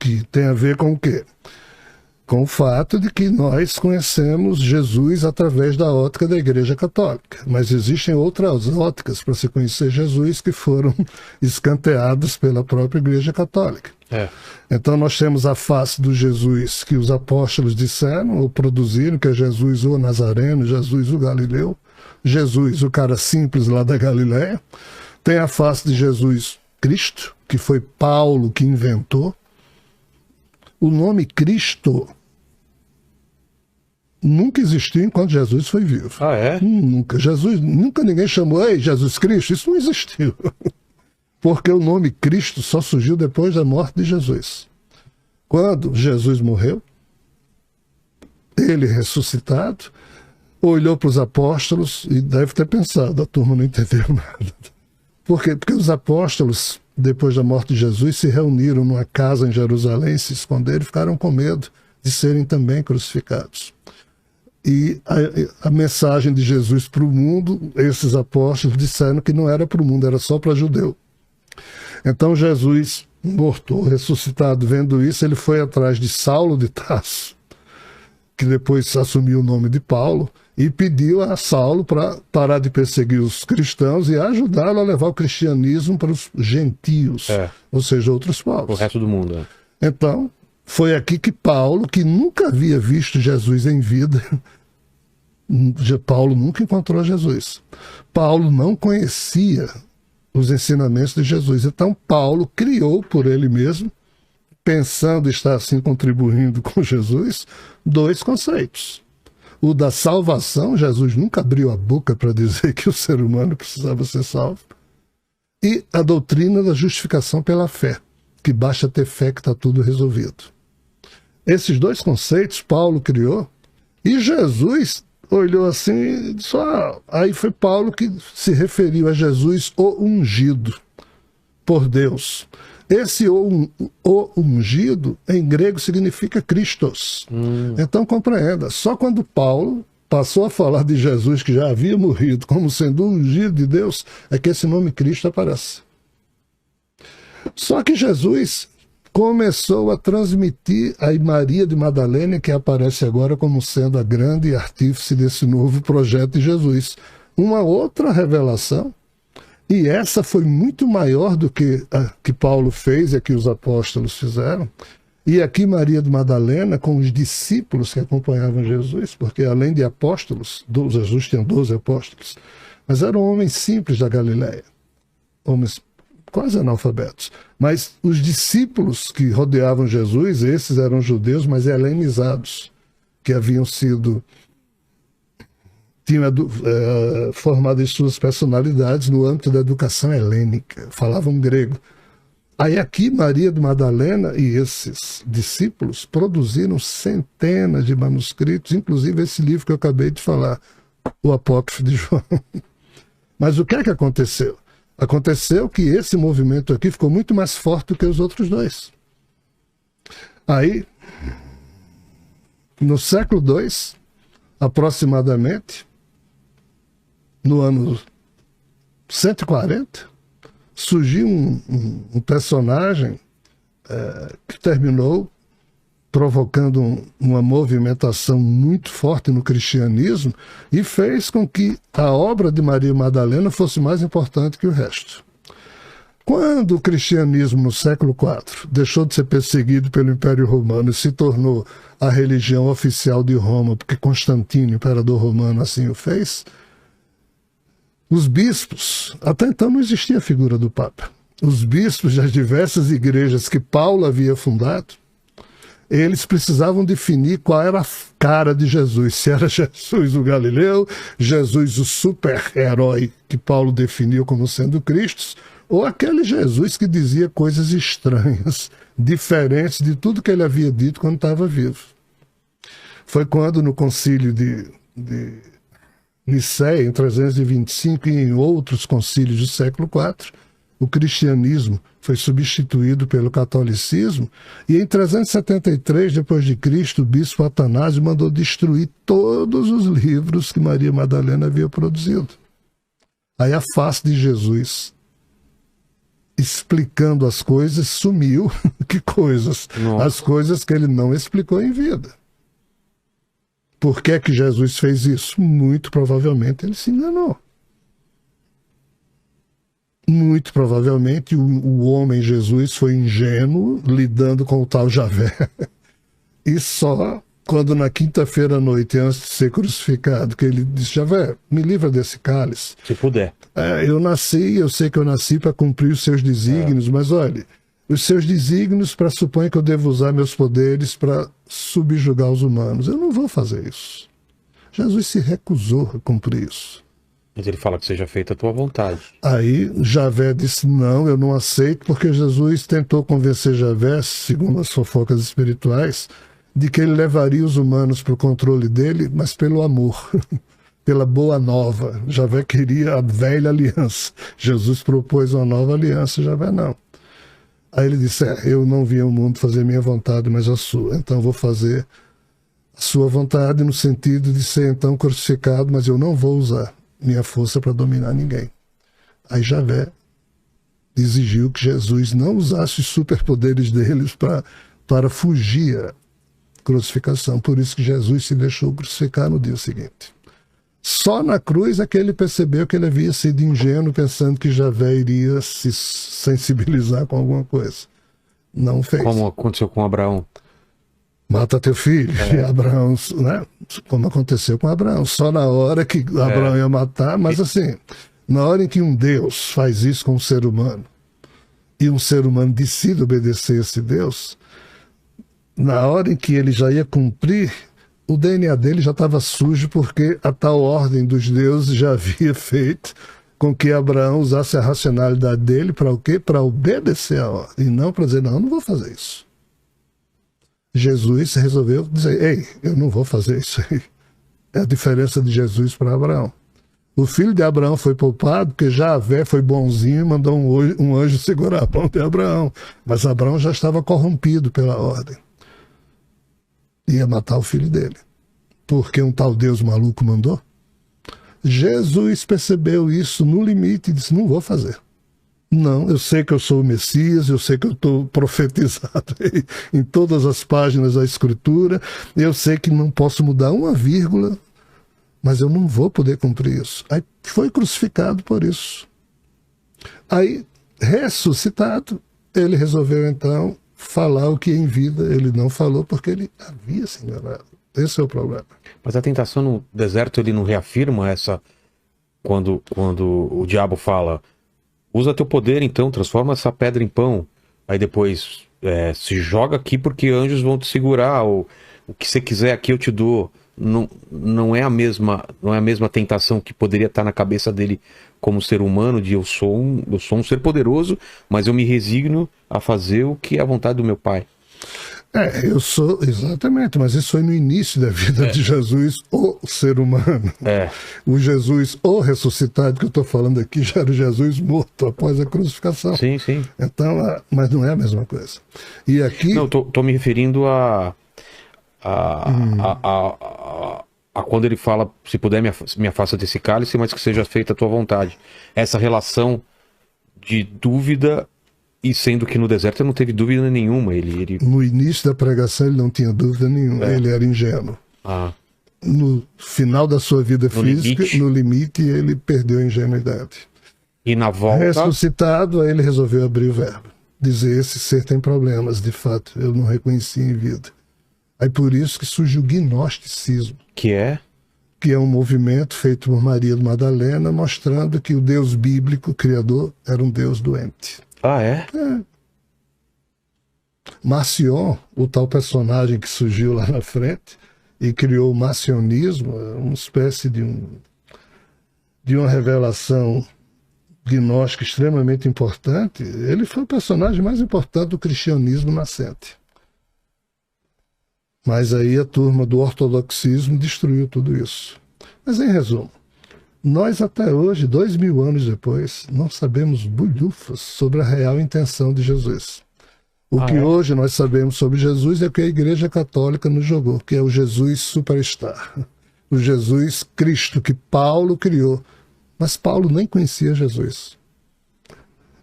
que tem a ver com o quê? Com o fato de que nós conhecemos Jesus através da ótica da Igreja Católica. Mas existem outras óticas para se conhecer Jesus que foram escanteadas pela própria Igreja Católica. Então nós temos a face do Jesus que os apóstolos disseram ou produziram, que é Jesus o Nazareno, Jesus o Galileu, Jesus o cara simples lá da Galileia. Tem a face de Jesus Cristo, que foi Paulo que inventou. O nome Cristo nunca existiu enquanto Jesus foi vivo. Ah, é? Nunca ninguém chamou, ei, Jesus Cristo, isso não existiu. Porque o nome Cristo só surgiu depois da morte de Jesus. Quando Jesus morreu, ele ressuscitado, olhou para os apóstolos e deve ter pensado, a turma não entendeu nada. Por quê? Porque os apóstolos, depois da morte de Jesus, se reuniram numa casa em Jerusalém, se esconderam e ficaram com medo de serem também crucificados. E a mensagem de Jesus para o mundo, esses apóstolos disseram que não era para o mundo, era só para judeu. Então Jesus, morto, ressuscitado, vendo isso, ele foi atrás de Saulo de Tarso, que depois assumiu o nome de Paulo, e pediu a Saulo para parar de perseguir os cristãos e ajudá-lo a levar o cristianismo para os gentios, ou seja, outros povos. O resto do mundo. Então, foi aqui que Paulo, que nunca havia visto Jesus em vida, Paulo nunca encontrou Jesus. Paulo não conhecia os ensinamentos de Jesus. Então, Paulo criou por ele mesmo, pensando estar assim contribuindo com Jesus, dois conceitos. O da salvação, Jesus nunca abriu a boca para dizer que o ser humano precisava ser salvo. E a doutrina da justificação pela fé, que basta ter fé que está tudo resolvido. Esses dois conceitos Paulo criou, e Jesus olhou assim e disse, aí foi Paulo que se referiu a Jesus, o ungido por Deus. Esse o ungido, em grego, significa Christos. Então, compreenda, só quando Paulo passou a falar de Jesus, que já havia morrido, como sendo o ungido de Deus, é que esse nome Cristo aparece. Só que Jesus começou a transmitir a Maria de Madalena, que aparece agora como sendo a grande artífice desse novo projeto de Jesus. Uma outra revelação, e essa foi muito maior do que a que Paulo fez e a que os apóstolos fizeram. E aqui Maria de Madalena, com os discípulos que acompanhavam Jesus, porque além de apóstolos, Jesus tinha 12 apóstolos, mas eram homens simples da Galileia, homens quase analfabetos. Mas os discípulos que rodeavam Jesus, esses eram judeus, mas helenizados, que haviam sido... tinham formado as suas personalidades no âmbito da educação helênica, falavam grego. Aí aqui Maria de Madalena e esses discípulos produziram centenas de manuscritos, inclusive esse livro que eu acabei de falar, o Apócrifo de João. Mas o que é que aconteceu? Aconteceu que esse movimento aqui ficou muito mais forte do que os outros dois. Aí, no século II, aproximadamente, no ano 140, surgiu um personagem que terminou provocando uma movimentação muito forte no cristianismo e fez com que a obra de Maria Madalena fosse mais importante que o resto. Quando o cristianismo, no século IV, deixou de ser perseguido pelo Império Romano e se tornou a religião oficial de Roma, porque Constantino, imperador romano, assim o fez, os bispos, até então não existia a figura do Papa, os bispos das diversas igrejas que Paulo havia fundado, eles precisavam definir qual era a cara de Jesus, se era Jesus o Galileu, Jesus o super-herói que Paulo definiu como sendo Cristo, ou aquele Jesus que dizia coisas estranhas, diferentes de tudo que ele havia dito quando estava vivo. Foi quando no concílio de Nicéia, em 325, e em outros concílios do século IV, o cristianismo foi substituído pelo catolicismo, e em 373 d.C., o bispo Atanásio mandou destruir todos os livros que Maria Madalena havia produzido. Aí a face de Jesus explicando as coisas, sumiu. Que coisas? Nossa. As coisas que ele não explicou em vida. Por que é que Jesus fez isso? Muito provavelmente ele se enganou. Muito provavelmente o homem Jesus foi ingênuo lidando com o tal Javé. E só quando na quinta-feira à noite, antes de ser crucificado, que ele disse: Javé, me livra desse cálice. Se puder. Eu sei que eu nasci para cumprir os seus desígnios, mas olha, os seus desígnios pressupõem que eu devo usar meus poderes para subjugar os humanos. Eu não vou fazer isso. Jesus se recusou a cumprir isso. Mas ele fala que seja feita a tua vontade. Aí Javé disse: não, eu não aceito, porque Jesus tentou convencer Javé, segundo as fofocas espirituais, de que ele levaria os humanos para o controle dele, mas pelo amor, pela boa nova. Javé queria a velha aliança. Jesus propôs uma nova aliança, Javé não. Aí ele disse: eu não vim ao mundo fazer minha vontade, mas a sua. Então vou fazer a sua vontade no sentido de ser então crucificado, mas eu não vou usar minha força para dominar ninguém. Aí Javé exigiu que Jesus não usasse os superpoderes deles para fugir à crucificação. Por isso que Jesus se deixou crucificar no dia seguinte. Só na cruz é que ele percebeu que ele havia sido ingênuo, pensando que Javé iria se sensibilizar com alguma coisa. Não fez. Como aconteceu com Abraão. Mata teu filho. E Abraão, né? Como aconteceu com Abraão. Só na hora que Abraão ia matar, mas assim, na hora em que um Deus faz isso com um ser humano, e um ser humano decide obedecer a esse Deus, na hora em que ele já ia cumprir, o DNA dele já estava sujo, porque a tal ordem dos deuses já havia feito com que Abraão usasse a racionalidade dele para o quê? Para obedecer a ordem, e não para dizer: não vou fazer isso. Jesus resolveu dizer: ei, eu não vou fazer isso aí. É a diferença de Jesus para Abraão. O filho de Abraão foi poupado porque Javé foi bonzinho e mandou um anjo segurar a mão de Abraão. Mas Abraão já estava corrompido pela ordem. Ia matar o filho dele. Porque um tal Deus maluco mandou. Jesus percebeu isso no limite e disse: não vou fazer. Não, eu sei que eu sou o Messias, eu sei que eu estou profetizado em todas as páginas da Escritura, eu sei que não posso mudar uma vírgula, mas eu não vou poder cumprir isso. Aí foi crucificado por isso. Aí, ressuscitado, ele resolveu então falar o que em vida ele não falou, porque ele havia se enganado. Esse é o problema. Mas a tentação no deserto, ele não reafirma essa... Quando o diabo fala: usa teu poder então, transforma essa pedra em pão. Aí depois se joga aqui porque anjos vão te segurar, ou o que você quiser aqui eu te dou. Não é a mesma tentação que poderia estar na cabeça dele como ser humano, de eu sou um ser poderoso, mas eu me resigno a fazer o que é a vontade do meu pai. Eu sou, exatamente, mas isso foi no início da vida de Jesus, o ser humano. O Jesus, o ressuscitado, que eu estou falando aqui, já era o Jesus morto após a crucificação. Sim, sim. Então, mas não é a mesma coisa. E aqui... Não, tô me referindo a quando ele fala: se puder me afasta desse cálice, mas que seja feita a tua vontade. Essa relação de dúvida... E sendo que no deserto ele não teve dúvida nenhuma. No início da pregação ele não tinha dúvida nenhuma, ele era ingênuo. No final da sua vida física, no limite, ele perdeu a ingenuidade. E na volta... Ressuscitado, aí ele resolveu abrir o verbo. Dizer: esse ser tem problemas, de fato, eu não reconheci em vida. Aí por isso que surge o gnosticismo. Que é? Que é um movimento feito por Maria Madalena, mostrando que o Deus bíblico, criador, era um Deus doente. Ah, é? Marcion, o tal personagem que surgiu lá na frente e criou o marcionismo, uma espécie de uma revelação gnóstica extremamente importante. Ele foi o personagem mais importante do cristianismo nascente. Mas aí a turma do ortodoxismo destruiu tudo isso. Mas em resumo, nós até hoje, 2000 anos depois, não sabemos bulhufas sobre a real intenção de Jesus. O que hoje nós sabemos sobre Jesus é o que a Igreja Católica nos jogou, que é o Jesus superstar. O Jesus Cristo que Paulo criou. Mas Paulo nem conhecia Jesus.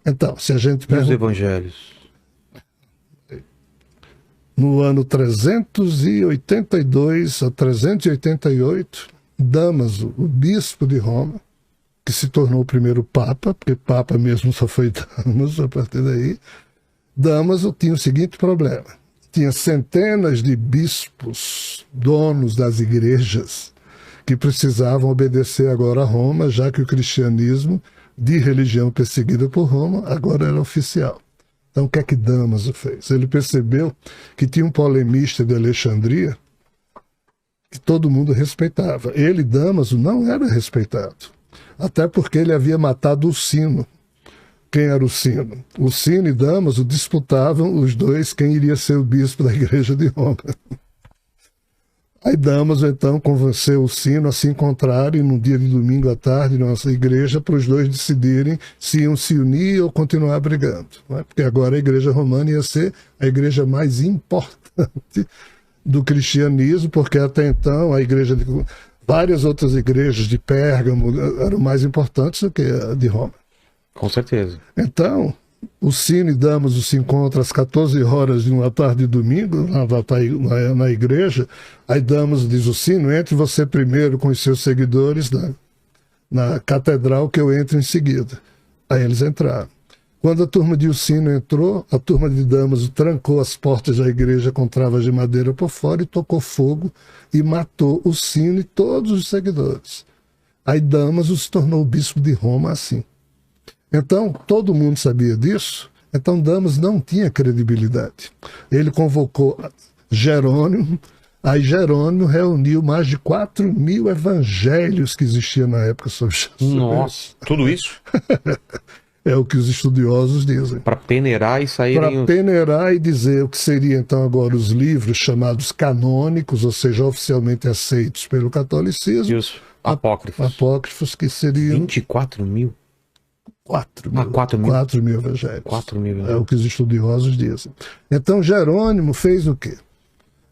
Então, se a gente E os evangelhos? No ano 382 a 388, Damaso, o bispo de Roma, que se tornou o primeiro papa, porque papa mesmo só foi Damaso a partir daí, Damaso tinha o seguinte problema: tinha centenas de bispos, donos das igrejas, que precisavam obedecer agora a Roma, já que o cristianismo, de religião perseguida por Roma, agora era oficial. Então, o que é que Damaso fez? Ele percebeu que tinha um polemista de Alexandria que todo mundo respeitava. Ele, Damaso, não era respeitado, até porque ele havia matado o Sino. Quem era o Sino? O Sino e Damaso disputavam os dois quem iria ser o bispo da igreja de Roma. Aí Damaso, então, convenceu o Sino a se encontrarem num dia de domingo à tarde na nossa igreja para os dois decidirem se iam se unir ou continuar brigando. Não é? Porque agora a igreja romana ia ser a igreja mais importante do cristianismo, porque até então a igreja de várias outras igrejas de Pérgamo eram mais importantes do que a de Roma. Com certeza. Então, o Sino e Damaso se encontram às 14 horas de uma tarde de domingo na igreja. Aí Damaso diz: o Sino, entre você primeiro com os seus seguidores na catedral, que eu entro em seguida. Aí eles entraram. Quando a turma de Ursino entrou, a turma de Damaso trancou as portas da igreja com travas de madeira por fora e tocou fogo e matou Ursino e todos os seguidores. Aí Damaso se tornou o bispo de Roma assim. Então, todo mundo sabia disso, então Damaso não tinha credibilidade. Ele convocou Jerônimo, aí Jerônimo reuniu mais de 4.000 evangelhos que existiam na época sobre Jesus. Nossa, tudo isso? É o que os estudiosos dizem. Para peneirar e saírem... Para peneirar e dizer o que seriam então agora os livros chamados canônicos, ou seja, oficialmente aceitos pelo catolicismo. E os apócrifos. Apócrifos, que seriam... 24 mil? 4 mil. 4 mil. 4 mil evangelhos. 4 mil. É o que os estudiosos dizem. Então Jerônimo fez o quê?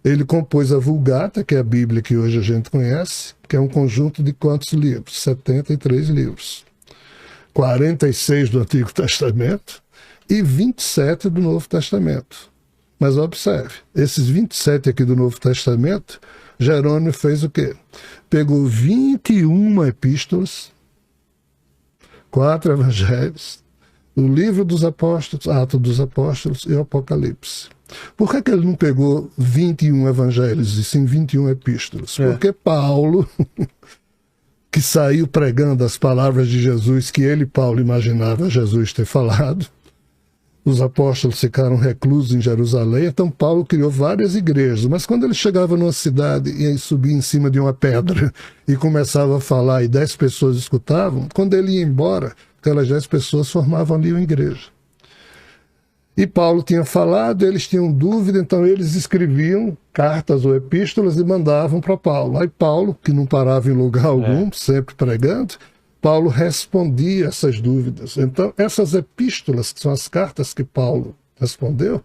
Ele compôs a Vulgata, que é a Bíblia que hoje a gente conhece, que é um conjunto de quantos livros? 73 livros. 46 do Antigo Testamento e 27 do Novo Testamento. Mas observe, esses 27 aqui do Novo Testamento, Jerônimo fez o quê? Pegou 21 epístolas, 4 evangelhos, o livro dos apóstolos, Atos dos Apóstolos e o Apocalipse. Por que ele não pegou 21 evangelhos e sim 21 epístolas? Porque Paulo, que saiu pregando as palavras de Jesus que ele, Paulo, imaginava Jesus ter falado, os apóstolos ficaram reclusos em Jerusalém, então Paulo criou várias igrejas, mas quando ele chegava numa cidade e subia em cima de uma pedra e começava a falar e 10 pessoas escutavam, quando ele ia embora, aquelas 10 pessoas formavam ali uma igreja. E Paulo tinha falado, eles tinham dúvida, então eles escreviam cartas ou epístolas e mandavam para Paulo. Aí Paulo, que não parava em lugar algum, sempre pregando, Paulo respondia essas dúvidas. Então, essas epístolas, que são as cartas que Paulo respondeu,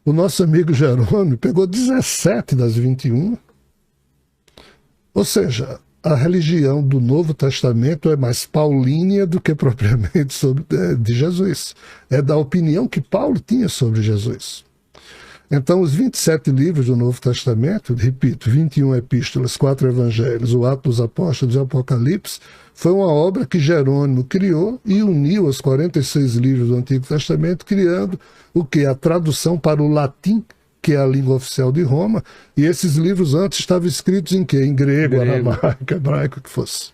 o nosso amigo Jerônimo pegou 17 das 21. Ou seja, a religião do Novo Testamento é mais paulínea do que propriamente de Jesus. É da opinião que Paulo tinha sobre Jesus. Então, os 27 livros do Novo Testamento, repito, 21 epístolas, 4 evangelhos, o Atos dos Apóstolos e o Apocalipse, foi uma obra que Jerônimo criou e uniu aos 46 livros do Antigo Testamento, criando o que? A tradução para o latim, que é a língua oficial de Roma, e esses livros antes estavam escritos em quê? Em grego, aramaico, hebraico, que fosse.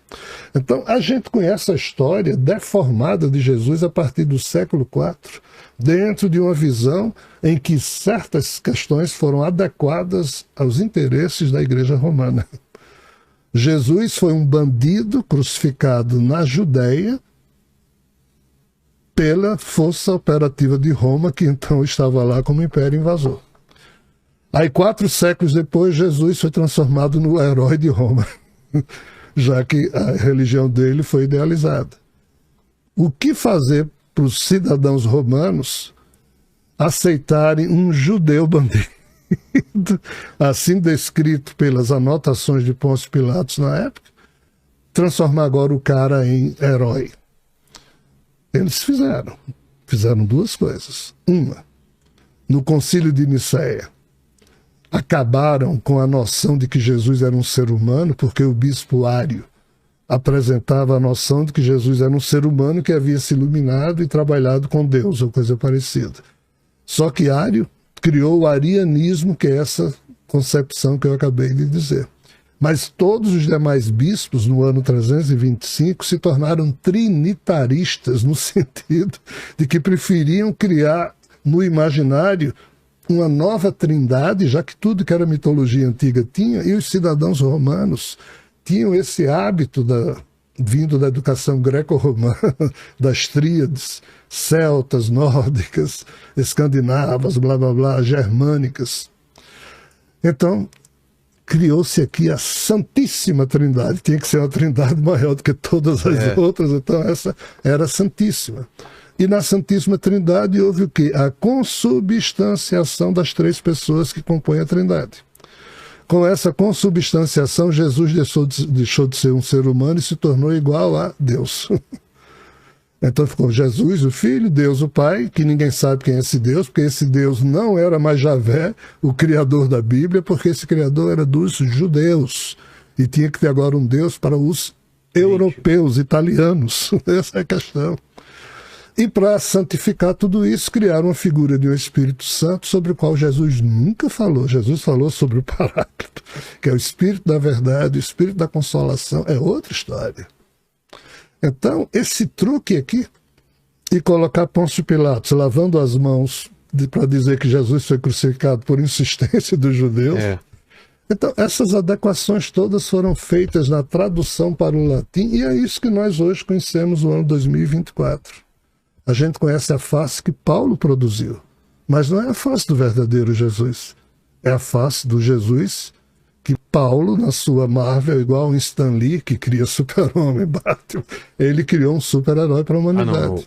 Então, a gente conhece a história deformada de Jesus a partir do século IV, dentro de uma visão em que certas questões foram adequadas aos interesses da Igreja Romana. Jesus foi um bandido crucificado na Judéia pela força operativa de Roma, que então estava lá como império invasor. Aí, 4 séculos depois, Jesus foi transformado no herói de Roma, já que a religião dele foi idealizada. O que fazer para os cidadãos romanos aceitarem um judeu bandido, assim descrito pelas anotações de Pôncio Pilatos na época, transformar agora o cara em herói? Eles fizeram. Fizeram duas coisas. Uma, no Concílio de Nicéia, acabaram com a noção de que Jesus era um ser humano, porque o bispo Ário apresentava a noção de que Jesus era um ser humano que havia se iluminado e trabalhado com Deus, ou coisa parecida. Só que Ário criou o arianismo, que é essa concepção que eu acabei de dizer. Mas todos os demais bispos, no ano 325, se tornaram trinitaristas, no sentido de que preferiam criar no imaginário uma nova trindade, já que tudo que era mitologia antiga tinha, e os cidadãos romanos tinham esse hábito vindo da educação greco-romana, das tríades celtas, nórdicas, escandinavas, blá blá blá, germânicas. Então, criou-se aqui a Santíssima Trindade, tinha que ser uma trindade maior do que todas as outras, então essa era a Santíssima. E na Santíssima Trindade houve o quê? A consubstanciação das três pessoas que compõem a Trindade. Com essa consubstanciação, Jesus deixou de ser um ser humano e se tornou igual a Deus. Então ficou Jesus, o Filho, Deus, o Pai, que ninguém sabe quem é esse Deus, porque esse Deus não era mais Javé, o criador da Bíblia, porque esse criador era dos judeus. E tinha que ter agora um Deus para os europeus, italianos. Essa é a questão. E para santificar tudo isso, criaram uma figura de um Espírito Santo sobre o qual Jesus nunca falou. Jesus falou sobre o Paráclito, que é o Espírito da verdade, o Espírito da consolação, é outra história. Então, esse truque aqui, e colocar Pôncio Pilatos lavando as mãos para dizer que Jesus foi crucificado por insistência dos judeus. Então, essas adequações todas foram feitas na tradução para o latim, e é isso que nós hoje conhecemos no ano 2024. A gente conhece a face que Paulo produziu, mas não é a face do verdadeiro Jesus. É a face do Jesus que Paulo, na sua Marvel, igual um Stan Lee, que cria super-homem, Batman, ele criou um super-herói para a humanidade.